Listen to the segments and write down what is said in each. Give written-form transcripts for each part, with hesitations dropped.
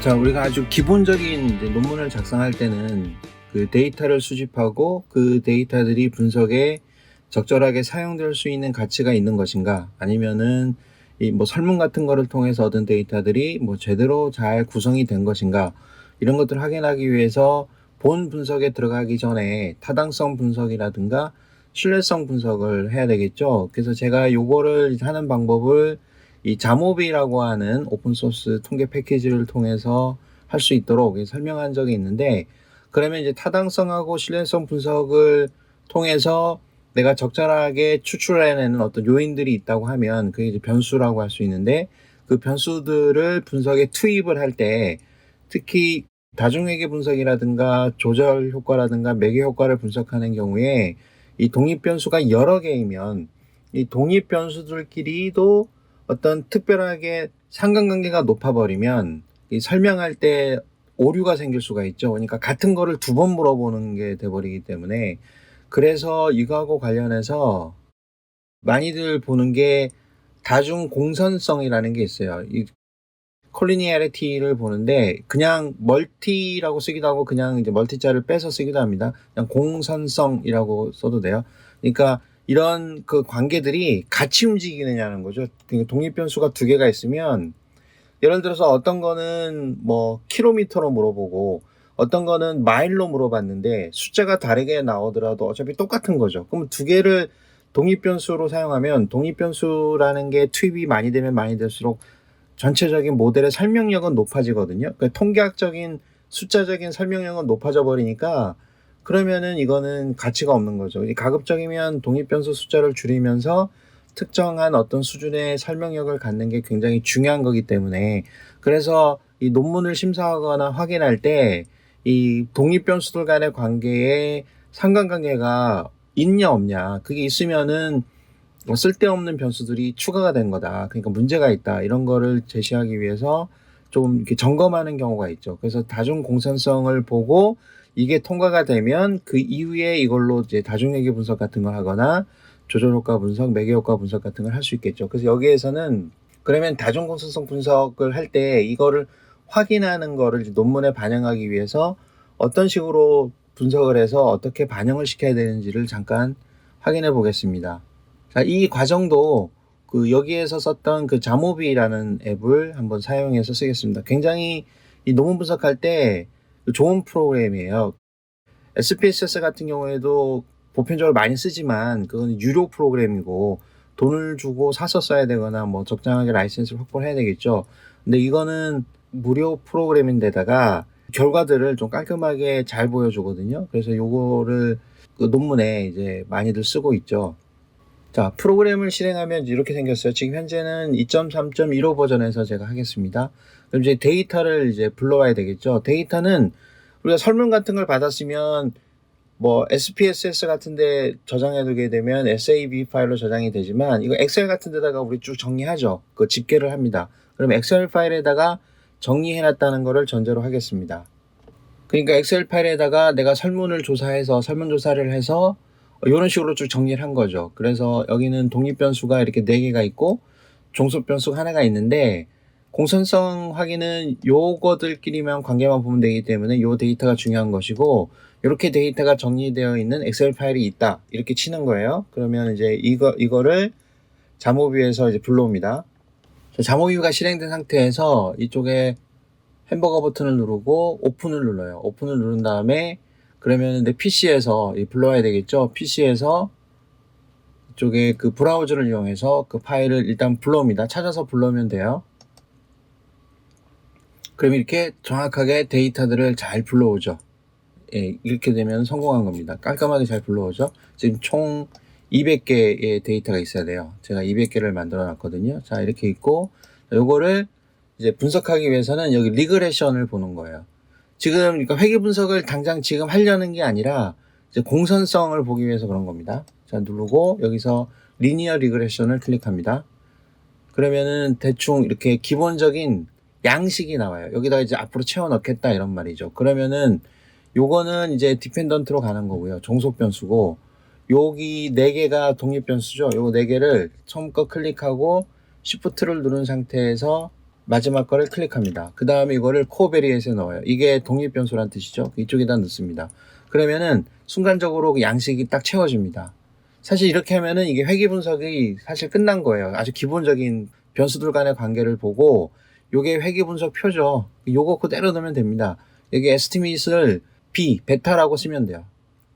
자, 우리가 아주 기본적인 이제 논문을 작성할 때는 그 데이터를 수집하고 그 데이터들이 분석에 적절하게 사용될 수 있는 가치가 있는 것인가, 아니면은 이 뭐 설문 같은 거를 통해서 얻은 데이터들이 뭐 제대로 잘 구성이 된 것인가, 이런 것들을 확인하기 위해서 본 분석에 들어가기 전에 타당성 분석이라든가 신뢰성 분석을 해야 되겠죠. 그래서 제가 요거를 하는 방법을 이 자모비라고 하는 오픈소스 통계 패키지를 통해서 할 수 있도록 설명한 적이 있는데, 그러면 이제 타당성하고 신뢰성 분석을 통해서 내가 적절하게 추출해내는 어떤 요인들이 있다고 하면 그게 이제 변수라고 할 수 있는데, 그 변수들을 분석에 투입을 할 때 특히 다중회계 분석이라든가 조절 효과라든가 매개 효과를 분석하는 경우에 이 독립 변수가 여러 개이면 이 독립 변수들끼리도 어떤 특별하게 상관관계가 높아버리면 이 설명할 때 오류가 생길 수가 있죠. 그러니까 같은 거를 두 번 물어보는 게 돼버리기 때문에, 그래서 이거하고 관련해서 많이들 보는 게 다중 공선성이라는 게 있어요. 이 콜리니애리티를 보는데 그냥 멀티라고 쓰기도 하고 그냥 이제 멀티자를 빼서 쓰기도 합니다. 그냥 공선성이라고 써도 돼요. 그러니까 이런 그 관계들이 같이 움직이느냐는 거죠. 그러니까 독립 변수가 두 개가 있으면 예를 들어서 어떤 거는 뭐 킬로미터로 물어보고 어떤 거는 마일로 물어봤는데 숫자가 다르게 나오더라도 어차피 똑같은 거죠. 그럼 두 개를 독립 변수로 사용하면 독립 변수라는 게 투입이 많이 되면 많이 될수록 전체적인 모델의 설명력은 높아지거든요. 그러니까 통계학적인 숫자적인 설명력은 높아져 버리니까 그러면은 이거는 가치가 없는 거죠. 가급적이면 독립변수 숫자를 줄이면서 특정한 어떤 수준의 설명력을 갖는 게 굉장히 중요한 거기 때문에, 그래서 이 논문을 심사하거나 확인할 때 이 독립변수들 간의 관계에 상관관계가 있냐 없냐, 그게 있으면은 쓸데없는 변수들이 추가가 된 거다, 그러니까 문제가 있다, 이런 거를 제시하기 위해서 좀 이렇게 점검하는 경우가 있죠. 그래서 다중 공선성을 보고 이게 통과가 되면 그 이후에 이걸로 이제 다중회계 분석 같은 걸 하거나 조절 효과 분석, 매개 효과 분석 같은 걸 할 수 있겠죠. 그래서 여기에서는 그러면 다중 공선성 분석을 할 때 이거를 확인하는 거를 논문에 반영하기 위해서 어떤 식으로 분석을 해서 어떻게 반영을 시켜야 되는지를 잠깐 확인해 보겠습니다. 자, 이 과정도 그 여기에서 썼던 그 자모비라는 앱을 한번 사용해서 쓰겠습니다. 굉장히 이 논문 분석할 때 좋은 프로그램이에요. SPSS 같은 경우에도 보편적으로 많이 쓰지만 그건 유료 프로그램이고 돈을 주고 사서 써야 되거나 뭐 적당하게 라이센스를 확보를 해야 되겠죠. 근데 이거는 무료 프로그램인데다가 결과들을 좀 깔끔하게 잘 보여주거든요. 그래서 요거를 그 논문에 이제 많이들 쓰고 있죠. 자, 프로그램을 실행하면 이렇게 생겼어요. 지금 현재는 2.3.15 버전에서 제가 하겠습니다. 그럼 이제 데이터를 이제 불러와야 되겠죠. 데이터는 우리가 설문 같은 걸 받았으면 뭐 SPSS 같은데 저장해 두게 되면 SAB 파일로 저장이 되지만 이거 엑셀 같은 데다가 우리 쭉 정리하죠. 그 집계를 합니다. 그럼 엑셀 파일에다가 정리해 놨다는 거를 전제로 하겠습니다. 그러니까 엑셀 파일에다가 내가 설문을 조사해서 설문조사를 해서 이런 식으로 쭉 정리를 한 거죠. 그래서 여기는 독립 변수가 이렇게 4개가 있고 종속 변수가 하나가 있는데, 공선성 확인은 요거들끼리만 관계만 보면 되기 때문에 요 데이터가 중요한 것이고, 이렇게 데이터가 정리되어 있는 엑셀 파일이 있다, 이렇게 치는 거예요. 그러면 이제 이거를 자모뷰에서 이제 불러옵니다. 자모뷰가 실행된 상태에서 이쪽에 햄버거 버튼을 누르고 오픈을 눌러요. 오픈을 누른 다음에 그러면 내 PC에서 불러와야 되겠죠. PC에서 이쪽에 그 브라우저를 이용해서 그 파일을 일단 불러옵니다. 찾아서 불러오면 돼요. 그럼 이렇게 정확하게 데이터들을 잘 불러오죠. 예, 이렇게 되면 성공한 겁니다. 깔끔하게 잘 불러오죠. 지금 총 200개의 데이터가 있어야 돼요. 제가 200개를 만들어 놨거든요. 자, 이렇게 있고, 요거를 이제 분석하기 위해서는 여기 리그레션을 보는 거예요. 지금 그러니까 회계 분석을 당장 지금 하려는 게 아니라 이제 공선성을 보기 위해서 그런 겁니다. 자, 누르고 여기서 리니어 리그레션을 클릭합니다. 그러면은 대충 이렇게 기본적인 양식이 나와요. 여기다가 이제 앞으로 채워 넣겠다, 이런 말이죠. 그러면은 요거는 이제 디펜던트로 가는 거고요. 종속 변수고, 여기 4개가 독립 변수죠. 요거 4개를 처음 거 클릭하고 시프트를 누른 상태에서 마지막 거를 클릭합니다. 그 다음에 이거를 코베리에이트에 넣어요. 이게 독립변수란 뜻이죠. 이쪽에다 넣습니다. 그러면은 순간적으로 그 양식이 딱 채워집니다. 사실 이렇게 하면은 이게 회귀 분석이 사실 끝난 거예요. 아주 기본적인 변수들 간의 관계를 보고 요게 회귀 분석 표죠. 요거 그대로 넣으면 됩니다. 여기 에스티메이트를 베타라고 쓰면 돼요.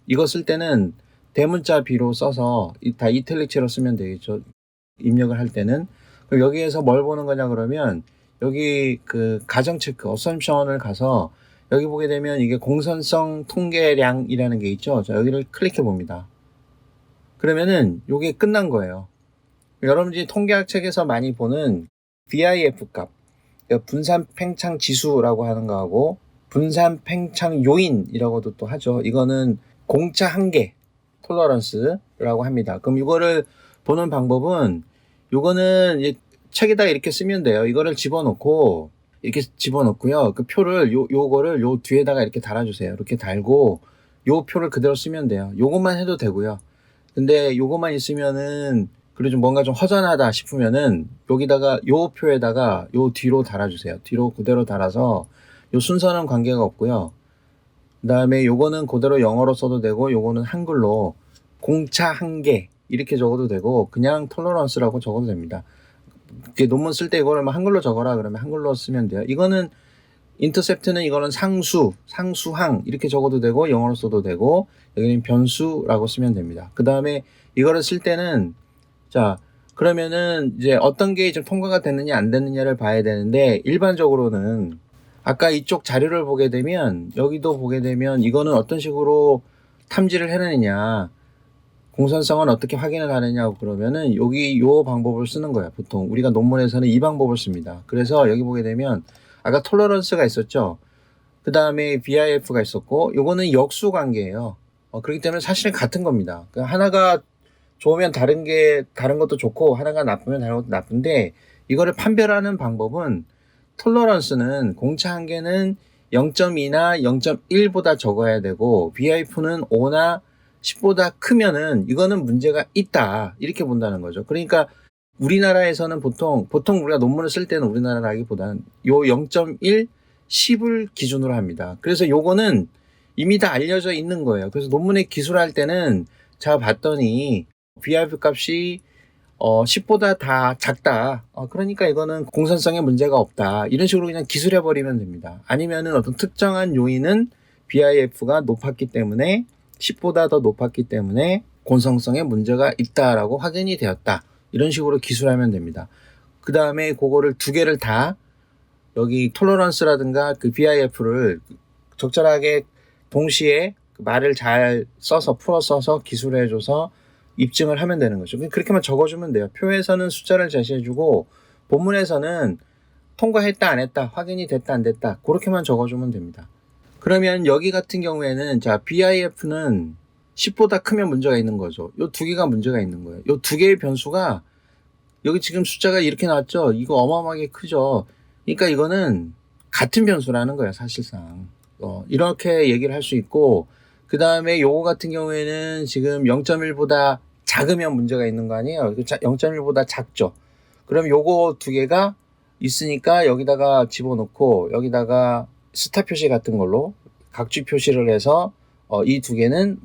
이거 쓸 때는 대문자 B로 써서 다 이탈릭체로 쓰면 되겠죠. 입력을 할 때는. 그럼 여기에서 뭘 보는 거냐 그러면 여기 그 가정 체크, 어썸션을 가서 여기 보게 되면 이게 공선성 통계량이라는 게 있죠. 자, 여기를 클릭해 봅니다. 그러면은 요게 끝난 거예요. 여러분들이 통계학 책에서 많이 보는 BIF 값, 분산 팽창 지수라고 하는 거하고 분산 팽창 요인이라고도 또 하죠. 이거는 공차 한계 톨러런스라고 합니다. 그럼 이거를 보는 방법은 요거는 책에다 이렇게 쓰면 돼요. 이거를 집어넣고 이렇게 집어넣고요. 그 표를 요거를 요 뒤에다가 이렇게 달아주세요. 이렇게 달고 요 표를 그대로 쓰면 돼요. 요것만 해도 되고요. 근데 요것만 있으면은 그리고 좀 뭔가 좀 허전하다 싶으면은 여기다가 요 표에다가 요 뒤로 달아주세요. 뒤로 그대로 달아서 요 순서는 관계가 없고요. 그 다음에 요거는 그대로 영어로 써도 되고 요거는 한글로 공차 한계 이렇게 적어도 되고 그냥 톨러런스라고 적어도 됩니다. 이렇게 논문 쓸 때 이거를 한글로 적어라 그러면 한글로 쓰면 돼요. 이거는 인터셉트는 이거는 상수, 상수항 이렇게 적어도 되고 영어로 써도 되고 여기는 변수라고 쓰면 됩니다. 그 다음에 이거를 쓸 때는 자 그러면은 이제 어떤 게 좀 통과가 됐느냐 안 됐느냐를 봐야 되는데 일반적으로는 아까 이쪽 자료를 보게 되면 여기도 보게 되면 이거는 어떤 식으로 탐지를 해내느냐 공선성은 어떻게 확인을 하느냐고 그러면은 여기 요 방법을 쓰는 거야. 보통 우리가 논문에서는 이 방법을 씁니다. 그래서 여기 보게 되면 아까 톨러런스가 있었죠. 그 다음에 BIF가 있었고 요거는 역수 관계예요. 그렇기 때문에 사실은 같은 겁니다. 그러니까 하나가 좋으면 다른 것도 좋고 하나가 나쁘면 다른 것도 나쁜데 이거를 판별하는 방법은 톨러런스는 공차 한계는 0.2나 0.1보다 적어야 되고 BIF는 5나 10보다 크면은 이거는 문제가 있다 이렇게 본다는 거죠. 그러니까 우리나라에서는 보통 우리가 논문을 쓸 때는 우리나라라기보다는 요 0.1, 10을 기준으로 합니다. 그래서 요거는 이미 다 알려져 있는 거예요. 그래서 논문에 기술할 때는 제가 봤더니 BIF 값이 10보다 다 작다. 그러니까 이거는 공산성에 문제가 없다. 이런 식으로 그냥 기술해버리면 됩니다. 아니면은 어떤 특정한 요인은 BIF가 높았기 때문에 10보다 더 높았기 때문에 공성성에 문제가 있다라고 확인이 되었다. 이런 식으로 기술하면 됩니다. 그 다음에 그거를 두 개를 다 여기 톨러런스라든가 그 BIF를 적절하게 동시에 그 말을 잘 써서 풀어 써서 기술해줘서 입증을 하면 되는 거죠. 그렇게만 적어주면 돼요. 표에서는 숫자를 제시해주고 본문에서는 통과했다 안 했다 확인이 됐다 안 됐다 그렇게만 적어주면 됩니다. 그러면 여기 같은 경우에는 자 BIF는 10보다 크면 문제가 있는 거죠. 요 두 개가 문제가 있는 거예요. 요 두 개의 변수가 여기 지금 숫자가 이렇게 나왔죠. 이거 어마어마하게 크죠. 그러니까 이거는 같은 변수라는 거예요. 사실상 이렇게 얘기를 할 수 있고 그 다음에 요거 같은 경우에는 지금 0.1보다 작으면 문제가 있는 거 아니에요. 0.1보다 작죠. 그럼 요거 두 개가 있으니까 여기다가 집어넣고 여기다가 스타 표시 같은 걸로 각주 표시를 해서 이 두 개는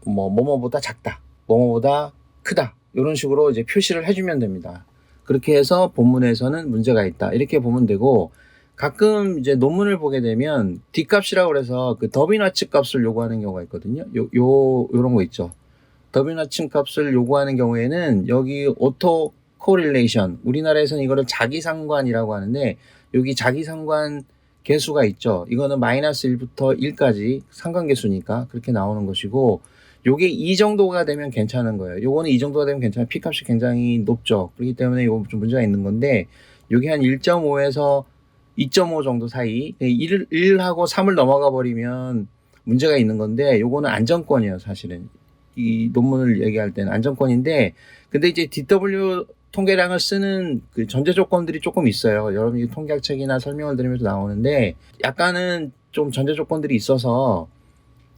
뭐뭐보다 작다, 뭐뭐보다 크다 이런 식으로 이제 표시를 해주면 됩니다. 그렇게 해서 본문에서는 문제가 있다 이렇게 보면 되고 가끔 이제 논문을 보게 되면 D값이라고 그래서 그 더비나츠 값을 요구하는 경우가 있거든요. 요런 거 있죠. 더비나츠 값을 요구하는 경우에는 여기 오토 코릴레이션 우리나라에서는 이거를 자기상관이라고 하는데 여기 자기상관 개수가 있죠. 이거는 마이너스 1부터 1까지 상관계수니까 그렇게 나오는 것이고 요게 이 정도가 되면 괜찮은 거예요. 요거는 이 정도가 되면 괜찮아요. P값이 굉장히 높죠. 그렇기 때문에 이거 좀 문제가 있는 건데 요게 한 1.5에서 2.5 정도 사이 1하고 3을 넘어가 버리면 문제가 있는 건데 요거는 안정권이에요. 사실은 이 논문을 얘기할 때는 안정권인데 근데 이제 DW 통계량을 쓰는 그 전제 조건들이 조금 있어요. 여러분이 통계학 책이나 설명을 들으면서 나오는데 약간은 좀 전제 조건들이 있어서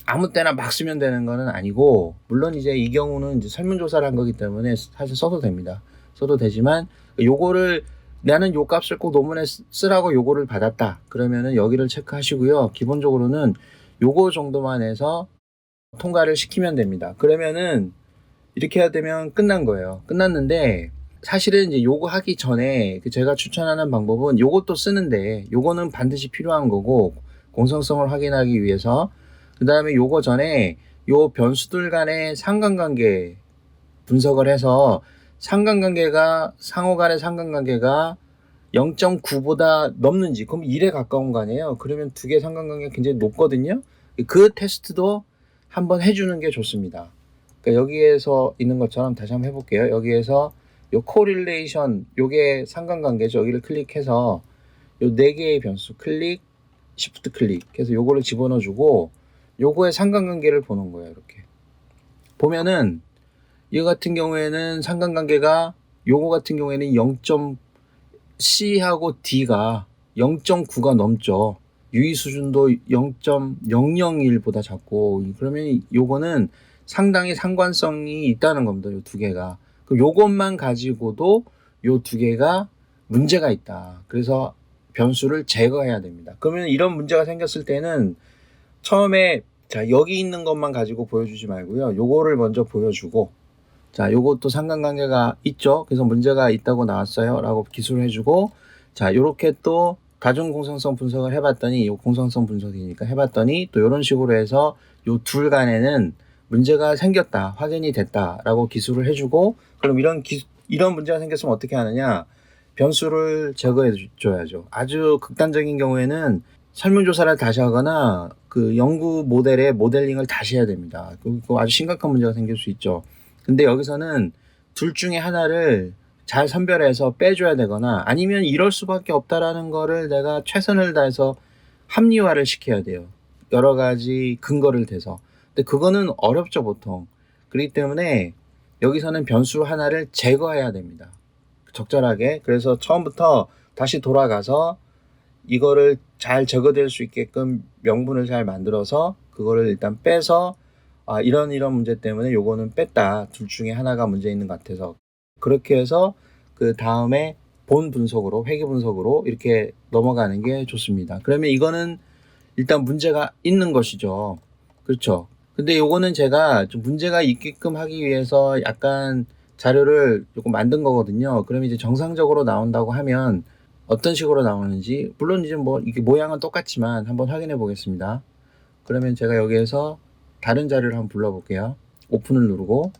아무 때나 막 쓰면 되는 거는 아니고 물론 이제 이 경우는 이제 설문조사를 한 거기 때문에 사실 써도 됩니다. 써도 되지만 요거를 나는 요 값을 꼭 논문에 쓰라고 요거를 받았다. 그러면은 여기를 체크하시고요. 기본적으로는 요거 정도만 해서 통과를 시키면 됩니다. 그러면은 이렇게 해야 되면 끝난 거예요. 끝났는데 사실은 이제 요거 하기 전에 제가 추천하는 방법은 요것도 쓰는데 요거는 반드시 필요한 거고 공정성을 확인하기 위해서 그 다음에 요거 전에 요 변수들 간의 상관관계 분석을 해서 상관관계가 상호 간의 상관관계가 0.9보다 넘는지 그럼 1에 가까운 거 아니에요. 그러면 두 개 상관관계가 굉장히 높거든요. 그 테스트도 한번 해주는 게 좋습니다. 그러니까 여기에서 있는 것처럼 다시 한번 해볼게요. 여기에서 요 correlation 요게 상관관계죠. 여기를 클릭해서 요 4개의 변수 클릭, 시프트 클릭 해서 요거를 집어넣어주고 요거의 상관관계를 보는 거예요. 이렇게 보면은 이 같은 경우에는 상관관계가 요거 같은 경우에는 0.C하고 D가 0.9가 넘죠. 유의 수준도 0.001보다 작고 그러면 요거는 상당히 상관성이 있다는 겁니다. 요 두 개가. 그 요것만 가지고도 요 두 개가 문제가 있다. 그래서 변수를 제거해야 됩니다. 그러면 이런 문제가 생겼을 때는 처음에 자 여기 있는 것만 가지고 보여주지 말고요. 요거를 먼저 보여주고 자 요것도 상관관계가 있죠. 그래서 문제가 있다고 나왔어요. 라고 기술을 해주고 자 요렇게 또 다중공상성 분석을 해봤더니 요 공상성 분석이니까 해봤더니 또 이런 식으로 해서 요 둘 간에는 문제가 생겼다 확인이 됐다라고 기술을 해주고 그럼 이런 문제가 생겼으면 어떻게 하느냐 변수를 제거해 줘야죠. 아주 극단적인 경우에는 설문조사를 다시 하거나 그 연구 모델의 모델링을 다시 해야 됩니다. 그거 아주 심각한 문제가 생길 수 있죠. 근데 여기서는 둘 중에 하나를 잘 선별해서 빼줘야 되거나 아니면 이럴 수밖에 없다라는 거를 내가 최선을 다해서 합리화를 시켜야 돼요. 여러 가지 근거를 대서. 근데 그거는 어렵죠, 보통. 그렇기 때문에 여기서는 변수 하나를 제거해야 됩니다. 적절하게. 그래서 처음부터 다시 돌아가서 이거를 잘 제거될 수 있게끔 명분을 잘 만들어서 그거를 일단 빼서 이런 문제 때문에 요거는 뺐다. 둘 중에 하나가 문제 있는 것 같아서. 그렇게 해서 그 다음에 본 분석으로 회계 분석으로 이렇게 넘어가는 게 좋습니다. 그러면 이거는 일단 문제가 있는 것이죠. 그렇죠. 근데 요거는 제가 좀 문제가 있게끔 하기 위해서 약간 자료를 조금 만든 거거든요. 그러면 이제 정상적으로 나온다고 하면 어떤 식으로 나오는지 물론 이제 뭐 이게 모양은 똑같지만 한번 확인해 보겠습니다. 그러면 제가 여기에서 다른 자료를 한번 불러볼게요. 오픈을 누르고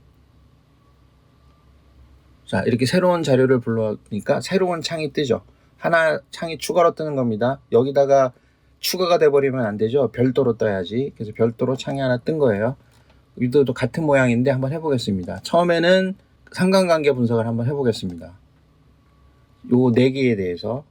자 이렇게 새로운 자료를 불러니까 새로운 창이 뜨죠. 하나 창이 추가로 뜨는 겁니다. 여기다가 추가가 돼버리면 안 되죠. 별도로 떠야지. 그래서 별도로 창이 하나 뜬 거예요. 여기도 같은 모양인데 한번 해보겠습니다. 처음에는 상관관계 분석을 한번 해보겠습니다. 요 4개에 대해서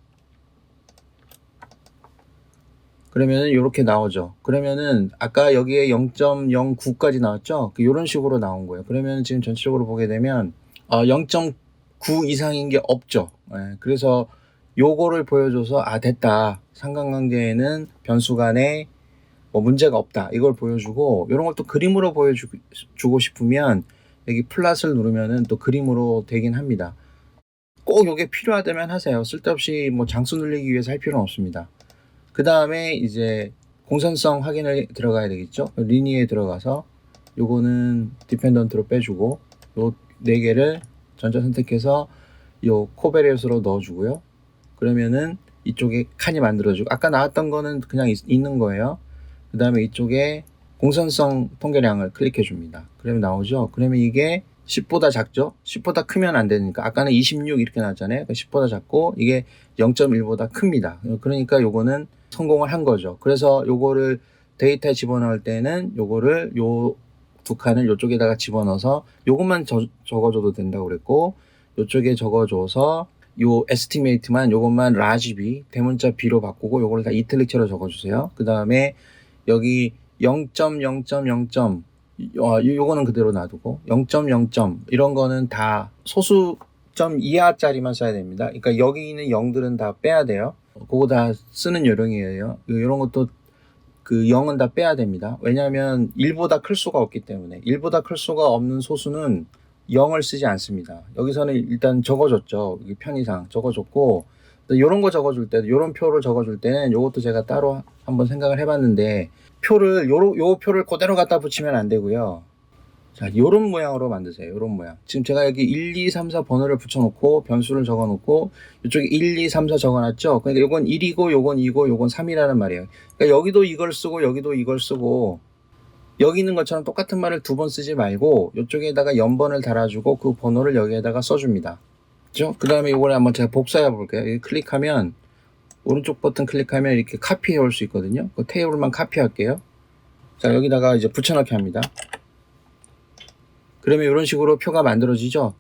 그러면은 이렇게 나오죠. 그러면은 아까 여기에 0.09까지 나왔죠. 이런 식으로 나온 거예요. 그러면 지금 전체적으로 보게 되면 0.9 이상인 게 없죠. 그래서 요거를 보여줘서 됐다. 상관관계에는 변수 간에 뭐 문제가 없다. 이걸 보여주고 이런 걸 또 그림으로 보여주고 싶으면 여기 플랫을 누르면은 또 그림으로 되긴 합니다. 꼭 요게 필요하다면 하세요. 쓸데없이 뭐 장수 늘리기 위해서 할 필요는 없습니다. 그 다음에 이제 공산성 확인을 들어가야 되겠죠. 리니에 들어가서 요거는 디펜던트로 빼주고 요 4개를 전자 선택해서 요 코베리엇으로 넣어주고요. 그러면은 이쪽에 칸이 만들어지고 아까 나왔던 거는 그냥 있는 거예요. 그 다음에 이쪽에 공산성 통계량을 클릭해 줍니다. 그러면 나오죠. 그러면 이게 10보다 작죠. 10보다 크면 안 되니까 아까는 26 이렇게 나왔잖아요. 10보다 작고 이게 0.1보다 큽니다. 그러니까 요거는 성공을 한 거죠. 그래서 요거를 데이터에 집어넣을 때는 요거를 요 두 칸을 요쪽에다가 집어넣어서 요것만 적어줘도 된다고 그랬고 요쪽에 적어줘서 요 에스티메이트만 요것만 라지 B 대문자 B로 바꾸고 요거를 다 이탈릭체로 적어주세요. 그 다음에 여기 0.0.0. 요거는 그대로 놔두고 0.0. 이런 거는 다 소수점 이하짜리만 써야 됩니다. 그러니까 여기 있는 0들은 다 빼야 돼요. 그거 다 쓰는 요령이에요. 이런 것도 그 0은 다 빼야 됩니다. 왜냐하면 1보다 클 수가 없기 때문에 1보다 클 수가 없는 소수는 0을 쓰지 않습니다. 여기서는 일단 적어줬죠. 편의상 적어줬고, 요런 거 적어줄 때도, 요런 표를 적어줄 때는 요것도 제가 따로 한번 생각을 해봤는데, 요 표를 그대로 갖다 붙이면 안 되고요. 자, 요런 모양으로 만드세요. 요런 모양. 지금 제가 여기 1, 2, 3, 4 번호를 붙여놓고 변수를 적어놓고 이쪽에 1, 2, 3, 4 적어놨죠. 그러니까 요건 1이고 요건 2고 요건 3이라는 말이에요. 그러니까 여기도 이걸 쓰고 여기도 이걸 쓰고 여기 있는 것처럼 똑같은 말을 두 번 쓰지 말고 이쪽에다가 연번을 달아주고 그 번호를 여기에다가 써줍니다. 그죠? 그 다음에 요거를 한번 제가 복사해 볼게요. 여기 클릭하면 오른쪽 버튼 클릭하면 이렇게 카피해 올 수 있거든요. 그 테이블만 카피할게요. 자, 여기다가 이제 붙여넣기 합니다. 그러면 이런 식으로 표가 만들어지죠.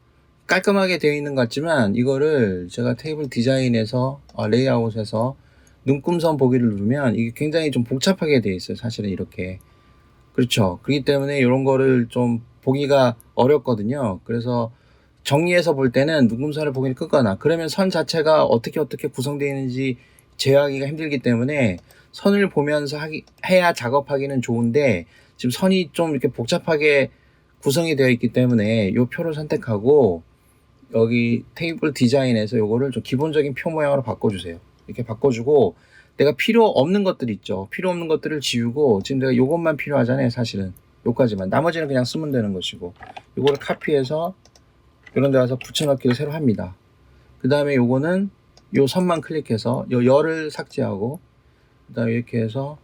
깔끔하게 되어 있는 것 같지만 이거를 제가 테이블 디자인에서 레이아웃에서 눈금선 보기를 누르면 이게 굉장히 좀 복잡하게 되어 있어요. 사실은 이렇게. 그렇죠. 그렇기 때문에 이런 거를 좀 보기가 어렵거든요. 그래서 정리해서 볼 때는 눈금선을 보기를 끄거나 그러면 선 자체가 어떻게 구성되어 있는지 제어하기가 힘들기 때문에 선을 보면서 해야 작업하기는 좋은데 지금 선이 좀 이렇게 복잡하게 구성이 되어 있기 때문에 이 표를 선택하고 여기 테이블 디자인에서 요거를 좀 기본적인 표 모양으로 바꿔주세요. 이렇게 바꿔주고 내가 필요 없는 것들 있죠. 필요 없는 것들을 지우고 지금 내가 요것만 필요하잖아요. 사실은 요까지만. 나머지는 그냥 쓰면 되는 것이고 요거를 카피해서 이런 데 와서 붙여넣기를 새로 합니다. 그 다음에 요거는 요 선만 클릭해서 요 열을 삭제하고 그 다음에 이렇게 해서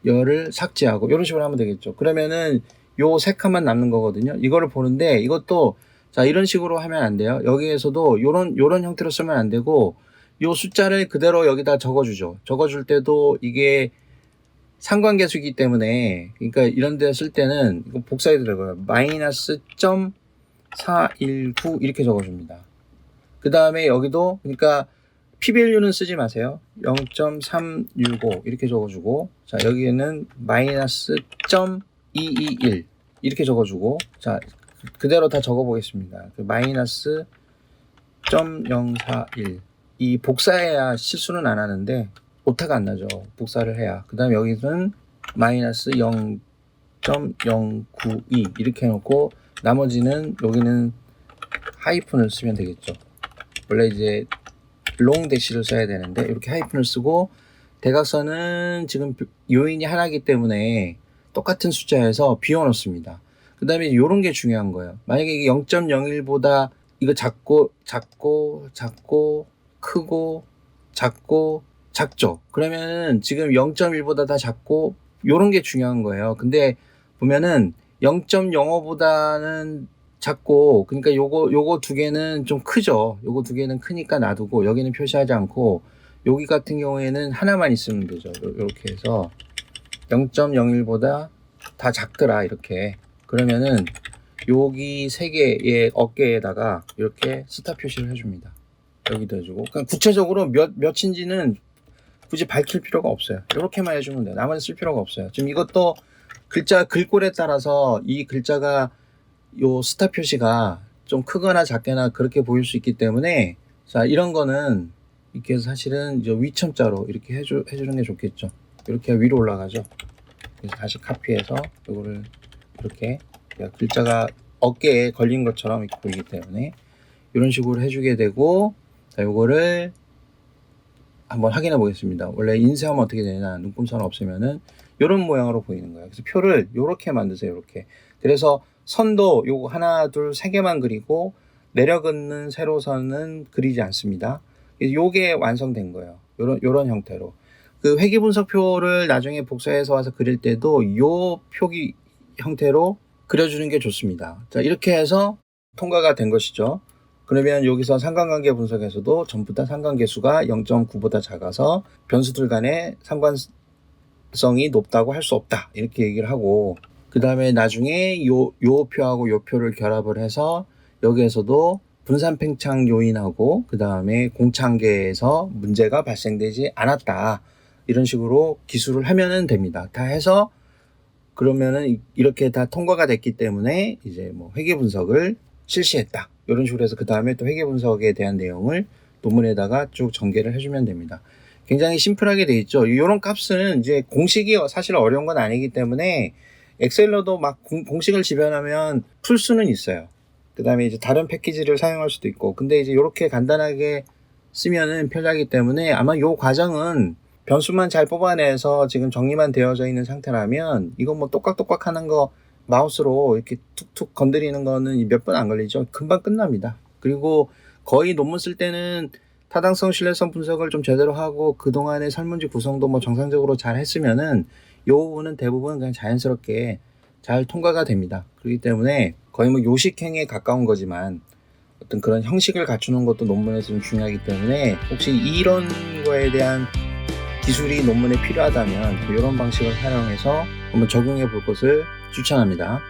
열을 삭제하고 이런 식으로 하면 되겠죠. 그러면은 요 세 칸만 남는 거거든요. 이거를 보는데 이것도 자 이런 식으로 하면 안 돼요. 여기에서도 요런 형태로 쓰면 안 되고 요 숫자를 그대로 여기다 적어주죠. 적어줄 때도 이게 상관계수이기 때문에 그러니까 이런 데 쓸 때는 이거 복사해 드려요. 마이너스 점 419 이렇게 적어줍니다. 그 다음에 여기도 그러니까 p-value는 쓰지 마세요. 0.365 이렇게 적어주고 자 여기에는 마이너스 점 221 이렇게 적어주고 자 그대로 다 적어보겠습니다. 마이너스 0.041 이 복사해야 실수는 안 하는데 오타가 안 나죠. 복사를 해야. 그 다음에 여기는 마이너스 0.092 이렇게 해놓고 나머지는 여기는 하이픈을 쓰면 되겠죠. 원래 이제 롱 대시를 써야 되는데 이렇게 하이픈을 쓰고 대각선은 지금 요인이 하나이기 때문에 똑같은 숫자에서 비워놓습니다. 그 다음에 이런 게 중요한 거예요. 만약에 이게 0.01보다 이거 작고 크고 작죠. 그러면은 지금 0.1보다 다 작고 요런 게 중요한 거예요. 근데 보면은 0.05보다는 작고 그러니까 요거 두 개는 좀 크죠. 요거 두 개는 크니까 놔두고 여기는 표시하지 않고 여기 같은 경우에는 하나만 있으면 되죠. 요렇게 해서 0.01보다 다 작더라 이렇게. 그러면은 여기 세 개의 어깨에다가 이렇게 스타 표시를 해줍니다. 여기도 해주고 그냥 구체적으로 몇인지는 굳이 밝힐 필요가 없어요. 이렇게만 해주면 돼요. 나머지 쓸 필요가 없어요. 지금 이것도 글자 글꼴에 따라서 이 글자가 요 스타 표시가 좀 크거나 작거나 그렇게 보일 수 있기 때문에 자 이런 거는 이렇게 사실은 이제 위첨자로 이렇게 해주는 게 좋겠죠. 이렇게 위로 올라가죠. 그래서 다시 카피해서 이거를 이렇게 글자가 어깨에 걸린 것처럼 이렇게 보이기 때문에 이런 식으로 해주게 되고 자 요거를 한번 확인해 보겠습니다. 원래 인쇄하면 어떻게 되냐 눈금선 없으면은 이런 모양으로 보이는 거예요. 그래서 표를 요렇게 만드세요. 이렇게. 그래서 선도 요거 하나 둘 세 개만 그리고 내려긋는 세로선은 그리지 않습니다. 요게 완성된 거예요. 요런 형태로. 그 회귀 분석표를 나중에 복사해서 와서 그릴 때도 요 표기 형태로 그려주는 게 좋습니다. 자, 이렇게 해서 통과가 된 것이죠. 그러면 여기서 상관관계 분석에서도 전부 다 상관계수가 0.9보다 작아서 변수들 간의 상관성이 높다고 할 수 없다. 이렇게 얘기를 하고 그 다음에 나중에 요 표하고 요 표를 결합을 해서 여기에서도 분산 팽창 요인하고 그 다음에 공차관계에서 문제가 발생되지 않았다. 이런 식으로 기술을 하면은 됩니다. 다 해서 그러면은 이렇게 다 통과가 됐기 때문에 이제 뭐 회계 분석을 실시했다. 이런 식으로 해서 그 다음에 또 회계 분석에 대한 내용을 논문에다가 쭉 전개를 해주면 됩니다. 굉장히 심플하게 돼 있죠. 이런 값은 이제 공식이 사실 어려운 건 아니기 때문에 엑셀로도 막 공식을 집어넣으면 풀 수는 있어요. 그 다음에 이제 다른 패키지를 사용할 수도 있고, 근데 이제 이렇게 간단하게 쓰면은 편하기 때문에 아마 요 과정은 변수만 잘 뽑아내서 지금 정리만 되어져 있는 상태라면 이거 뭐 똑깍똑깍 하는 거 마우스로 이렇게 툭툭 건드리는 거는 몇 분 안 걸리죠. 금방 끝납니다. 그리고 거의 논문 쓸 때는 타당성, 신뢰성 분석을 좀 제대로 하고 그동안의 설문지 구성도 뭐 정상적으로 잘 했으면은 요 부분은 대부분 그냥 자연스럽게 잘 통과가 됩니다. 그렇기 때문에 거의 뭐 요식행에 가까운 거지만 어떤 그런 형식을 갖추는 것도 논문에서 좀 중요하기 때문에 혹시 이런 거에 대한 기술이 논문에 필요하다면 이런 방식을 활용해서 한번 적용해 볼 것을 추천합니다.